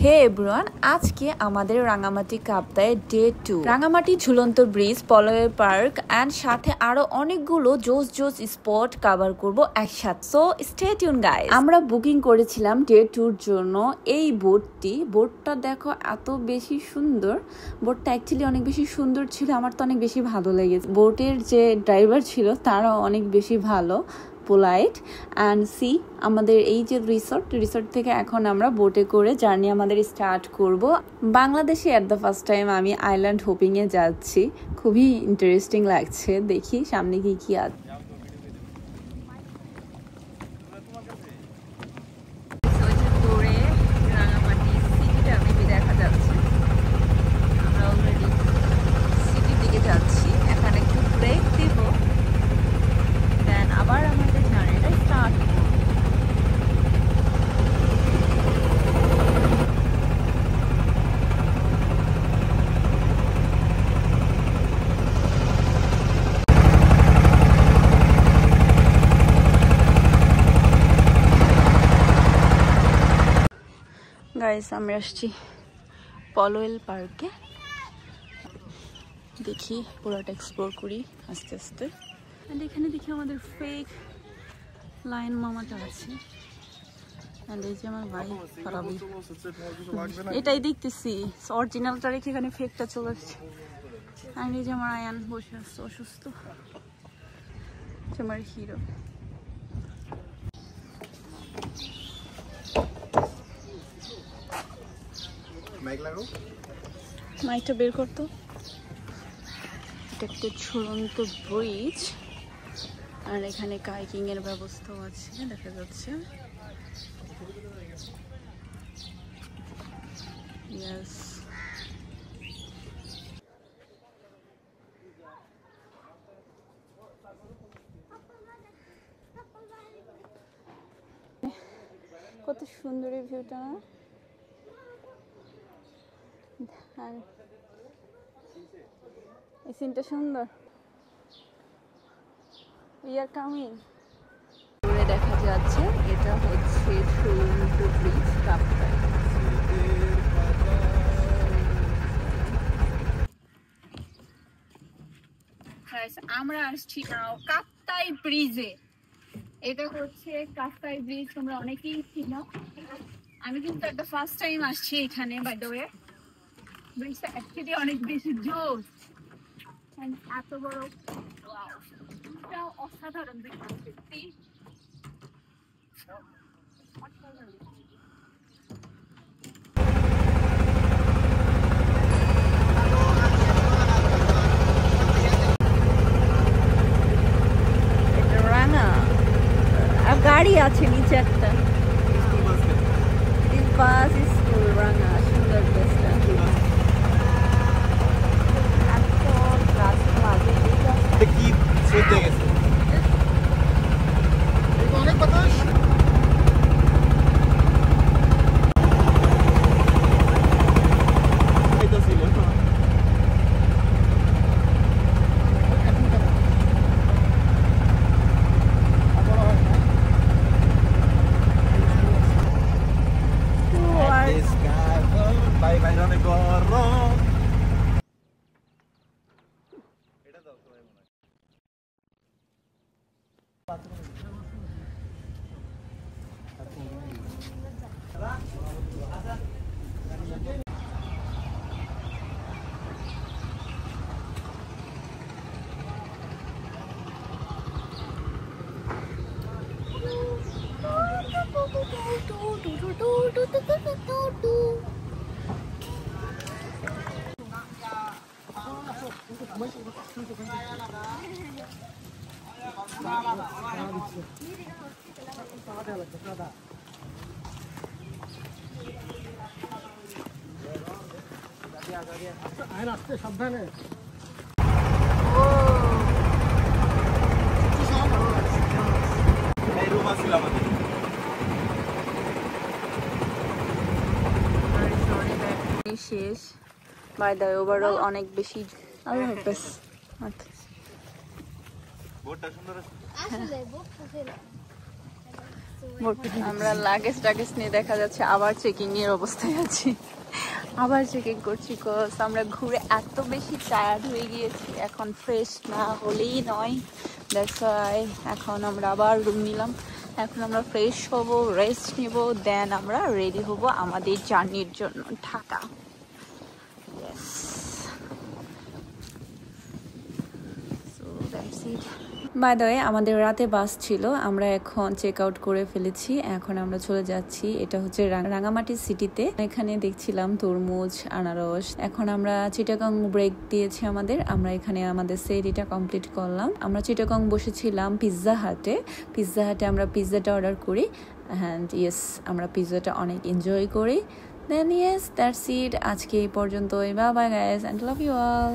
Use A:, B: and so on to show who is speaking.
A: হে everyone, আজকে আমাদের Rangamati কাপ্তায় day 2। Rangamati ঝুলন্ত ব্রিজ, পলয়ের পার্ক এন্ড সাথে আরো অনেকগুলো জোস জোস স্পট কভার করব একসাথে। So stay tune guys. আমরা বুকিং করেছিলাম ডে 2-র জন্য এই বোটটা দেখো এত বেশি সুন্দর। বোটটা অ্যাকচুয়ালি অনেক বেশি সুন্দর ছিল, আমার তো অনেক বেশি ভালো লেগেছে। বোটের যে ড্রাইভার ছিল তারাও অনেক বেশি ভালো, পোলাইট। অ্যান্ড সি আমাদের এই যে রিসোর্ট থেকে এখন আমরা বোটে করে জার্নি আমাদের স্টার্ট করব। বাংলাদেশে অ্যাট দ্য ফার্স্ট টাইম আমি আইল্যান্ড হোপিংয়ে যাচ্ছি, খুবই ইন্টারেস্টিং লাগছে। দেখি সামনে কি আছে। দেখা যাচ্ছে আমরা অলরেডি সিটির দিকে যাচ্ছি। এখন একটু ব্রেক দিব, দেন আবার আমাদের জার্নিটা স্টার্ট করব। গাইস, আমরা আসছি পলওয়েল পার্কে। দেখি পুরোটা এক্সপ্লোর করি আস্তে আস্তে। এন্ড এখানে দেখি আমাদের ফেক লায়ন মামাটা আছে। এন্ড এই যে আমার ভাই ফারাবি, এটাই দেখতেছি। অরিজিনালটা রেখে এখানে ফেকটা চলে আসছে। এন্ড এই যে আমার আয়ান বসে আছে অসুস্থ, আমার হিরো। মাইকটা বের করতো। এটা একটা ঝুলন্ত ব্রিজ, আর এখানে কাইকিং এর ব্যবস্থাও আছে দেখা যাচ্ছে। ইয়েস, কত সুন্দর এই ভিউটা না? এই সিনটা সুন্দর। We are coming. দূরে দেখা যাচ্ছে এটা হচ্ছে ঝুলন্ত ব্রিজ কাপ্তাই। আমরা আসছি কাপ্তাই ব্রিজে। এটা হচ্ছে কাপ্তাই ব্রিজ, তোমরা অনেকেই চিনো। আমি কিন্তু একটা ফার্স্ট টাইম আসছি এখানে। বাই দ্য ওয়ে, ব্রিজটা অ্যাকচুয়ালি অনেক বেশি জোস, এত বড়, অসাধারণ দেখতে। গাড়ি আছে নিচে একটা বাস স্কুল রাঙা। সুন্দর প্লেসটা, অনেক বাতাস। সাবধানে। শেষ। বাই দ্য ওভারঅল অনেক বেশি। আল্লাহ হাফেজ। বোটটা সুন্দর আছে আসলে, বোটটা আমরা লাগেজ টাগেজ নিয়ে দেখা যাচ্ছে আবার চেকিং এর অবস্থায় আছি, আবার চেকিং করছি কজ আমরা ঘুরে এত বেশি টায়ার্ড হয়ে গিয়েছি, এখন ফ্রেশ না হলেই নয়। দ্যাটস ওয়াই এখন আমরা আবার রুম নিলাম, এখন আমরা ফ্রেশ হব, রেস্ট নেব, দেন আমরা রেডি হব আমাদের জার্নির জন্য Dhaka. Yes, so that's it. By the way, আমাদের রাতে বাস ছিল, আমরা এখন চেক আউট করে ফেলেছি, এখন আমরা চলে যাচ্ছি, এটা হচ্ছে রাঙামাটি সিটিতে। এখানে দেখছিলাম তরমুজ, আনারস। এখন আমরা চিটাগং ব্রেক দিয়েছি আমাদের, আমরা এখানে আমাদের সেরিটা কমপ্লিট করলাম। আমরা চিটাগং বসেছিলাম পিৎজা হাটে, পিৎজা হাটে আমরা পিৎজাটা অর্ডার করি অ্যান্ড ইয়েস আমরা পিৎজাটা অনেক এনজয় করি। দেন ইয়েস দ্যাটস ইট, আজকে এই পর্যন্তই। Bye bye guys and love you all.